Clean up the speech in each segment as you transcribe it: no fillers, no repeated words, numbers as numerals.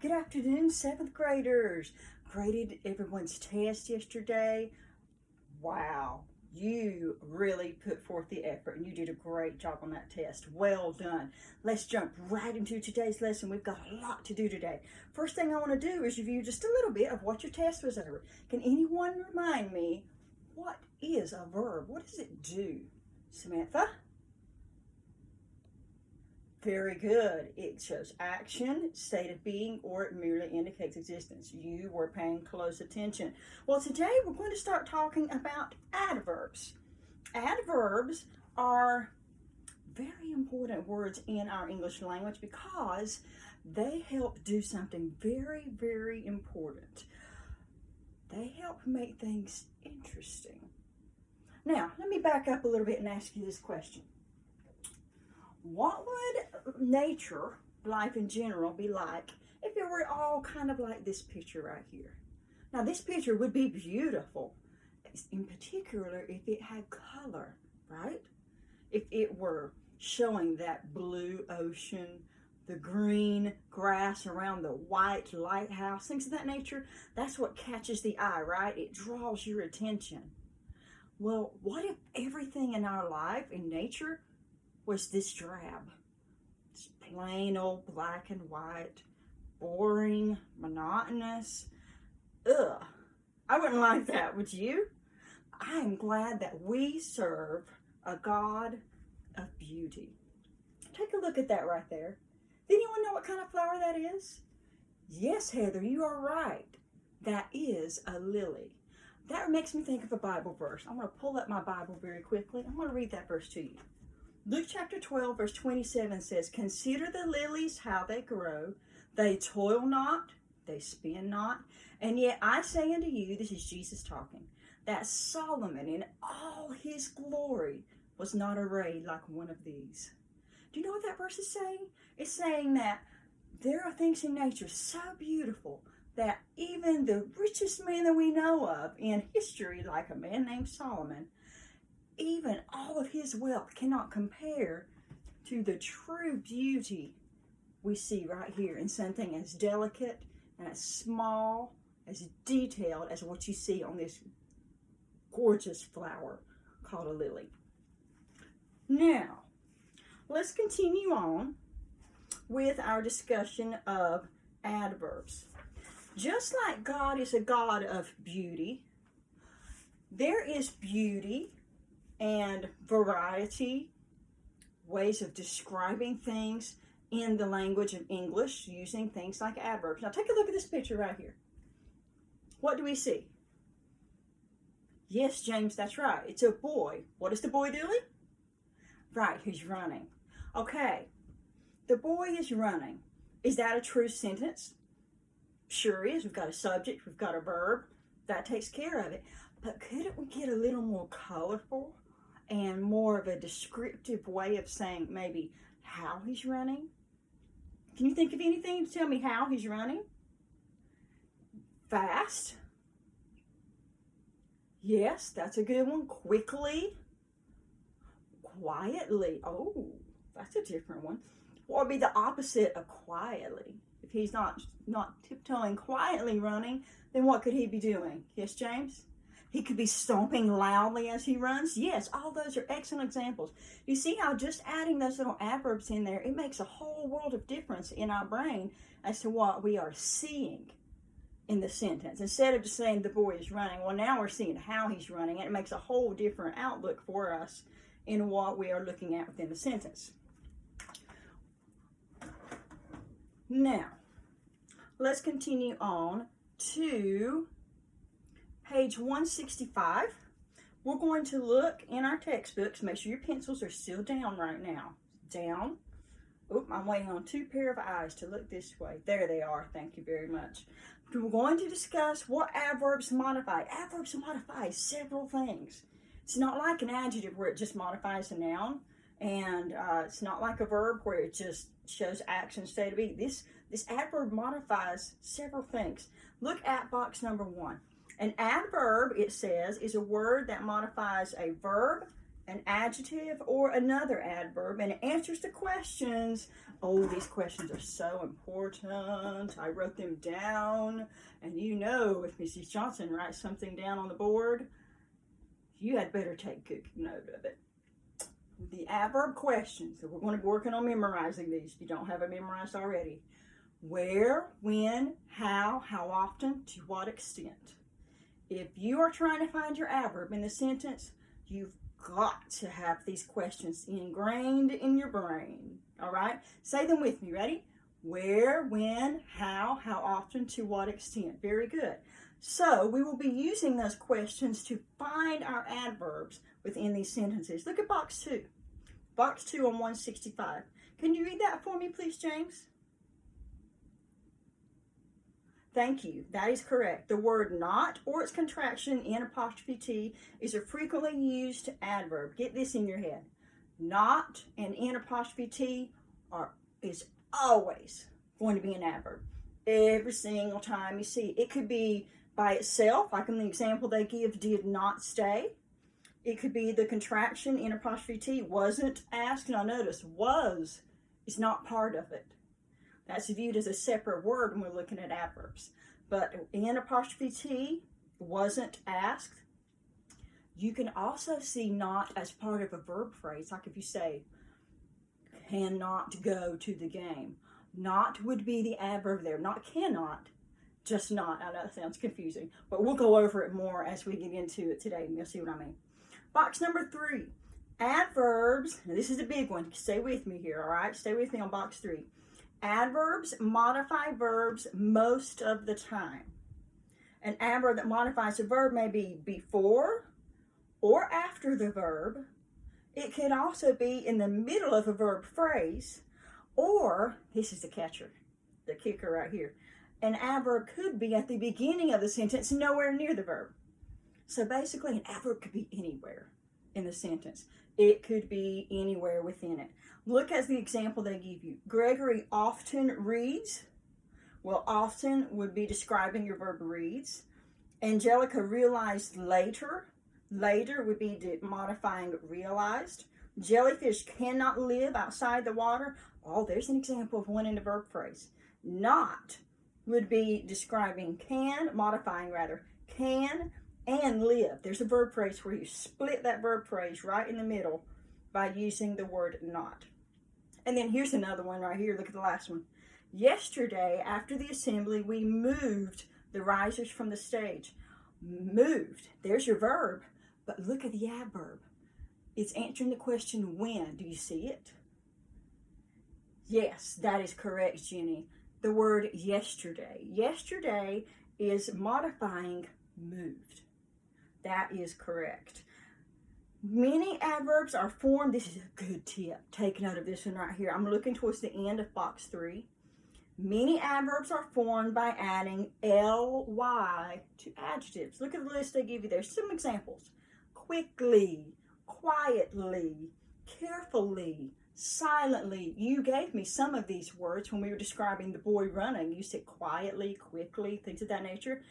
Good afternoon, 7th graders. Graded everyone's test yesterday. Wow, you really put forth the effort and you did a great job on that test. Well done. Let's jump right into today's lesson. We've got a lot to do today. First thing I want to do is review just a little bit of what your test was over. Can anyone remind me, what is a verb? What does it do? Samantha? Very good. It shows action, state of being, or it merely indicates existence. You were paying close attention. Well, today we're going to start talking about adverbs. Adverbs are very important words in our English language because they help do something very, very important. They help make things interesting. Now, let me back up a little bit and ask you this question. What would nature, life in general, be like if it were all kind of like this picture right here? Now, this picture would be beautiful, in particular if it had color, right? If it were showing that blue ocean, the green grass around the white lighthouse, things of that nature, that's what catches the eye, right? It draws your attention. Well, what if everything in our life, in nature, was this drab? It's plain old black and white, boring, monotonous. Ugh, I wouldn't like that, would you? I am glad that we serve a God of beauty. Take a look at that right there. Does anyone know what kind of flower that is? Yes, Heather, you are right. That is a lily. That makes me think of a Bible verse. I'm going to pull up my Bible very quickly. I'm going to read that verse to you. Luke chapter 12, verse 27 says, "Consider the lilies, how they grow. They toil not, they spin not. And yet I say unto you," this is Jesus talking, "that Solomon in all his glory was not arrayed like one of these." Do you know what that verse is saying? It's saying that there are things in nature so beautiful that even the richest man that we know of in history, like a man named Solomon, even all of his wealth cannot compare to the true beauty we see right here in something as delicate and as small, as detailed as what you see on this gorgeous flower called a lily. Now, let's continue on with our discussion of adverbs. Just like God is a God of beauty, there is beauty and variety, ways of describing things in the language of English using things like adverbs. Now take a look at this picture right here. What do we see? Yes, James, that's right. It's a boy. What is the boy doing? Right, he's running. Okay, the boy is running. Is that a true sentence? Sure is. We've got a subject, we've got a verb. That takes care of it. But couldn't we get a little more colorful and more of a descriptive way of saying maybe how he's running? Can you think of anything to tell me how he's running? Fast. Yes, that's a good one. Quickly. Quietly. Oh, that's a different one. What would be the opposite of quietly? If he's not tiptoeing quietly running, then what could he be doing? Yes, James? He could be stomping loudly as he runs. Yes, all those are excellent examples. You see how just adding those little adverbs in there, it makes a whole world of difference in our brain as to what we are seeing in the sentence. Instead of just saying the boy is running, well, now we're seeing how he's running, and it makes a whole different outlook for us in what we are looking at within the sentence. Now, let's continue on to page 165. We're going to look in our textbooks. Make sure your pencils are still down right now. Down. Oop, I'm waiting on two pair of eyes to look this way. There they are. Thank you very much. We're going to discuss what adverbs modify. Adverbs modify several things. It's not like an adjective where it just modifies a noun, and it's not like a verb where it just shows action, state of being. This adverb modifies several things. Look at box number 1. An adverb, it says, is a word that modifies a verb, an adjective, or another adverb, and it answers the questions Oh, these questions are so important. I wrote them down. And you know, if Mrs. Johnson writes something down on the board, you had better take good note of it. The adverb questions. So we're going to be working on memorizing these if you don't have it memorized already. Where, when, how often, to what extent. If you are trying to find your adverb in the sentence, you've got to have these questions ingrained in your brain. All right? Say them with me. Ready? Where, when, how often, to what extent. Very good. So we will be using those questions to find our adverbs within these sentences. Look at box 2. Box 2 on 165. Can you read that for me, please, James? Thank you. That is correct. The word not or its contraction N'(T) is a frequently used adverb. Get this in your head. Not and N'(T) is always going to be an adverb. Every single time you see it. It could be by itself, like in the example they give, did not stay. It could be the contraction N'(T) wasn't asked. Now notice, was is not part of it. That's viewed as a separate word when we're looking at adverbs. But N'(T) wasn't asked. You can also see not as part of a verb phrase. Like if you say, cannot go to the game. Not would be the adverb there. Not cannot, just not. I know that sounds confusing, but we'll go over it more as we get into it today, and you'll see what I mean. Box number 3, adverbs. Now this is a big one. Stay with me here, all right? Stay with me on box 3. Adverbs modify verbs most of the time. An adverb that modifies a verb may be before or after the verb. It can also be in the middle of a verb phrase, or, this is the catcher, the kicker right here, an adverb could be at the beginning of the sentence, nowhere near the verb. So basically, an adverb could be anywhere in the sentence. It could be anywhere within it. Look at the example they give you. Gregory often reads. Well, often would be describing your verb reads. Angelica realized later. Later would be modifying realized. Jellyfish cannot live outside the water. Oh, there's an example of one in the verb phrase. Not would be describing can, modifying rather, can and live. There's a verb phrase where you split that verb phrase right in the middle by using the word not. And then here's another one right here. Look at the last one. Yesterday, after the assembly, we moved the risers from the stage. Moved. There's your verb. But look at the adverb. It's answering the question when. Do you see it? Yes, that is correct, Jenny. The word yesterday. Yesterday is modifying moved. That is correct. Many adverbs are formed. This is a good tip. Take note of this one right here. I'm looking towards the end of box 3. Many adverbs are formed by adding ly to adjectives. Look at the list they give you there. Some examples. Quickly, quietly, carefully, silently. You gave me some of these words when we were describing the boy running. You said quietly, quickly, things of that nature.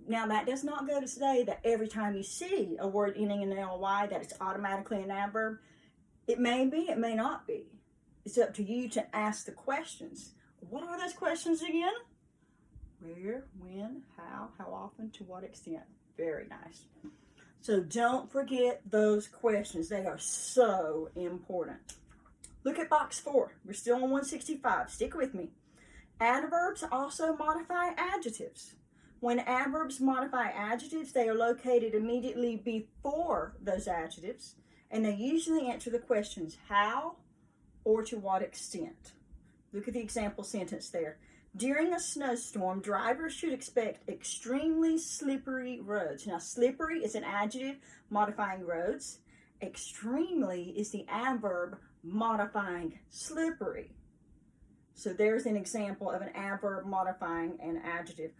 Now, that does not go to say that every time you see a word ending in ly that it's automatically an adverb. It may be, it may not be. It's up to you to ask the questions. What are those questions again? Where, when, how often, to what extent. Very nice. So don't forget those questions. They are so important. Look at box 4. We're still on 165. Stick with me. Adverbs also modify adjectives. When adverbs modify adjectives, they are located immediately before those adjectives, and they usually answer the questions how or to what extent. Look at the example sentence there. During a snowstorm, drivers should expect extremely slippery roads. Now, slippery is an adjective modifying roads. Extremely is the adverb modifying slippery. So there's an example of an adverb modifying an adjective.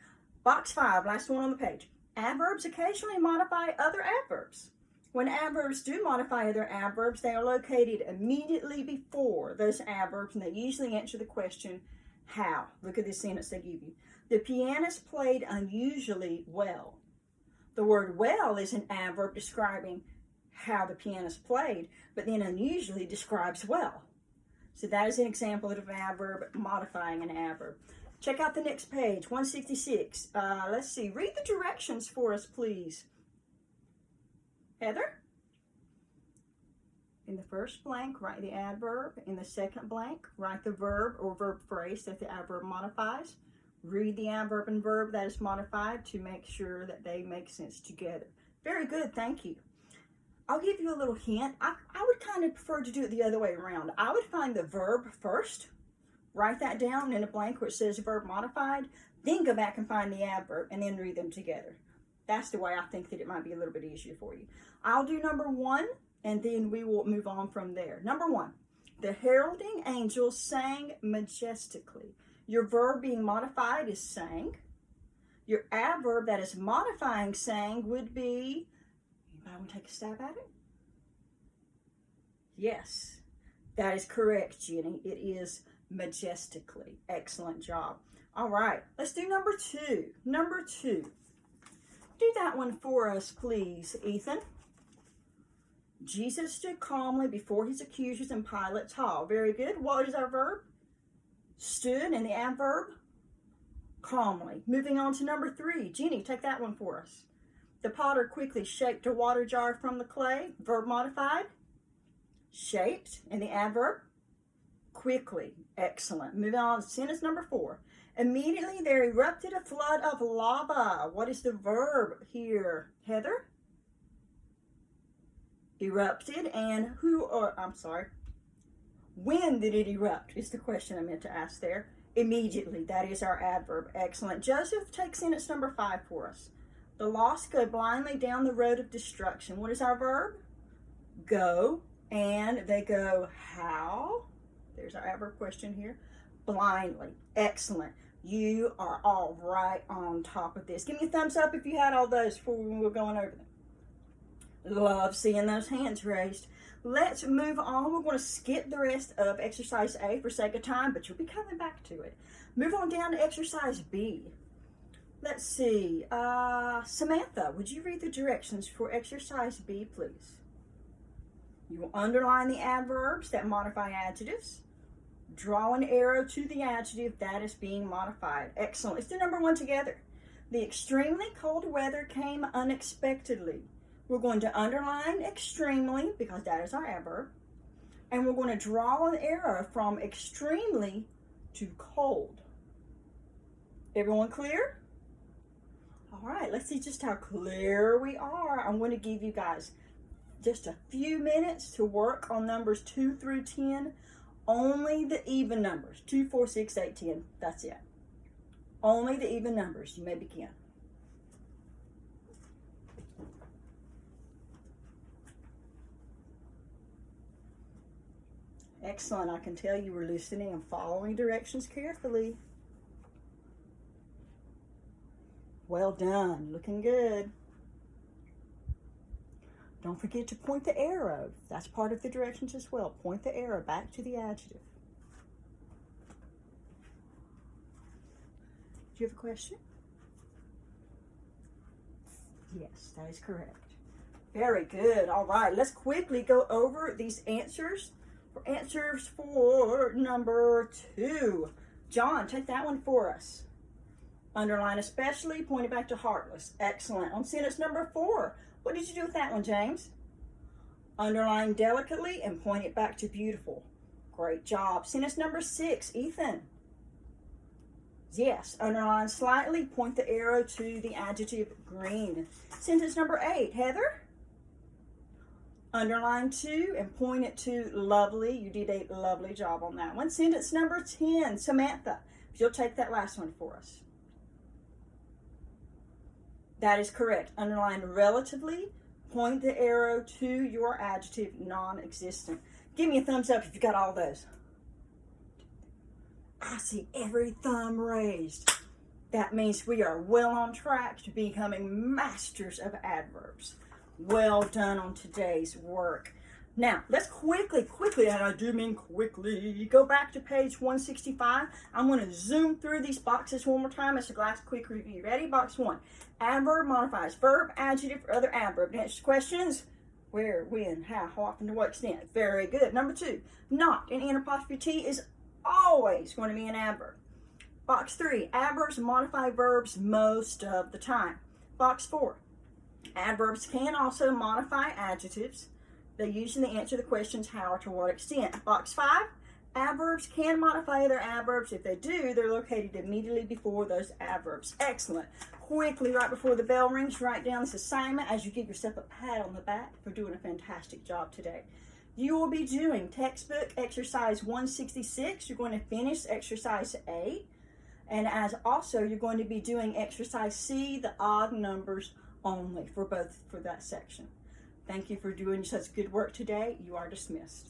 Box 5, last one on the page. Adverbs occasionally modify other adverbs. When adverbs do modify other adverbs, they are located immediately before those adverbs, and they usually answer the question, how? Look at this sentence they give you. The pianist played unusually well. The word well is an adverb describing how the pianist played, but then unusually describes well. So that is an example of an adverb modifying an adverb. Check out the next page, 166. Let's see. Read the directions for us, please. Heather? In the first blank, write the adverb. In the second blank, write the verb or verb phrase that the adverb modifies. Read the adverb and verb that is modified to make sure that they make sense together. Very good, thank you. I'll give you a little hint. I would kind of prefer to do it the other way around. I would find the verb first, write that down in a blank where it says verb modified, then go back and find the adverb and then read them together. That's the way I think that it might be a little bit easier for you. I'll do number 1 and then we will move on from there. Number 1, the heralding angels sang majestically. Your verb being modified is sang. Your adverb that is modifying sang would be, anybody want to take a stab at it? Yes, that is correct, Jenny. It is majestically. Excellent job. All right, let's do number 2. Number 2. Do that one for us, please, Ethan. Jesus stood calmly before his accusers in Pilate's hall. Very good. What is our verb? Stood, and the adverb? Calmly. Moving on to number 3. Jenny, take that one for us. The potter quickly shaped a water jar from the clay. Verb modified. Shaped, and the adverb? Quickly. Excellent. Moving on to sentence number 4. Immediately there erupted a flood of lava. What is the verb here, Heather? Erupted, and when did it erupt is the question I meant to ask there. Immediately, that is our adverb. Excellent. Joseph, take sentence number 5 for us. The lost go blindly down the road of destruction. What is our verb? Go, and they go how? There's our adverb question here. Blindly. Excellent. You are all right on top of this. Give me a thumbs up if you had all those before we were going over them. Love seeing those hands raised. Let's move on. We're going to skip the rest of exercise A for sake of time, but you'll be coming back to it. Move on down to exercise B. Let's see. Samantha, would you read the directions for exercise B, please? You will underline the adverbs that modify adjectives. Draw an arrow to the adjective that is being modified. Excellent. Let's do number 1 together. The extremely cold weather came unexpectedly. We're going to underline extremely because that is our adverb. And we're going to draw an arrow from extremely to cold. Everyone clear? All right, let's see just how clear we are. I'm going to give you guys just a few minutes to work on numbers 2 through 10. Only the even numbers. 2, 4, 6, 8, 10. That's it. Only the even numbers. You may begin. Excellent. I can tell you were listening and following directions carefully. Well done. Looking good. Don't forget to point the arrow. That's part of the directions as well. Point the arrow back to the adjective. Do you have a question? Yes, that is correct. Very good. All right, let's quickly go over these answers. Answers for number 2. John, take that one for us. Underline especially, point it back to heartless. Excellent. On sentence number 4, what did you do with that one, James? Underline delicately and point it back to beautiful. Great job. Sentence number 6, Ethan. Yes, underline slightly, point the arrow to the adjective green. Sentence number 8, Heather. Underline 2 and point it to lovely. You did a lovely job on that one. Sentence number 10, Samantha. If you'll take that last one for us. That is correct. Underline relatively. Point the arrow to your adjective non-existent. Give me a thumbs up if you got all those. I see every thumb raised. That means we are well on track to becoming masters of adverbs. Well done on today's work. Now, let's quickly, and I do mean quickly, go back to page 165. I'm going to zoom through these boxes one more time as a last quick review. Ready? Box 1. Adverb modifies verb, adjective, or other adverb. To answer questions, Where, when, how often, to what extent. Very good. Number 2, not in N apostrophe T is always going to be an adverb. Box 3, adverbs modify verbs most of the time. Box 4, adverbs can also modify adjectives. They usually answer the questions how or to what extent. Box 5, adverbs can modify other adverbs. If they do, they're located immediately before those adverbs. Excellent. Quickly, right before the bell rings, write down this assignment as you give yourself a pat on the back for doing a fantastic job today. You will be doing textbook exercise 166. You're going to finish exercise A. And as also, you're going to be doing exercise C, the odd numbers only for that section. Thank you for doing such good work today. You are dismissed.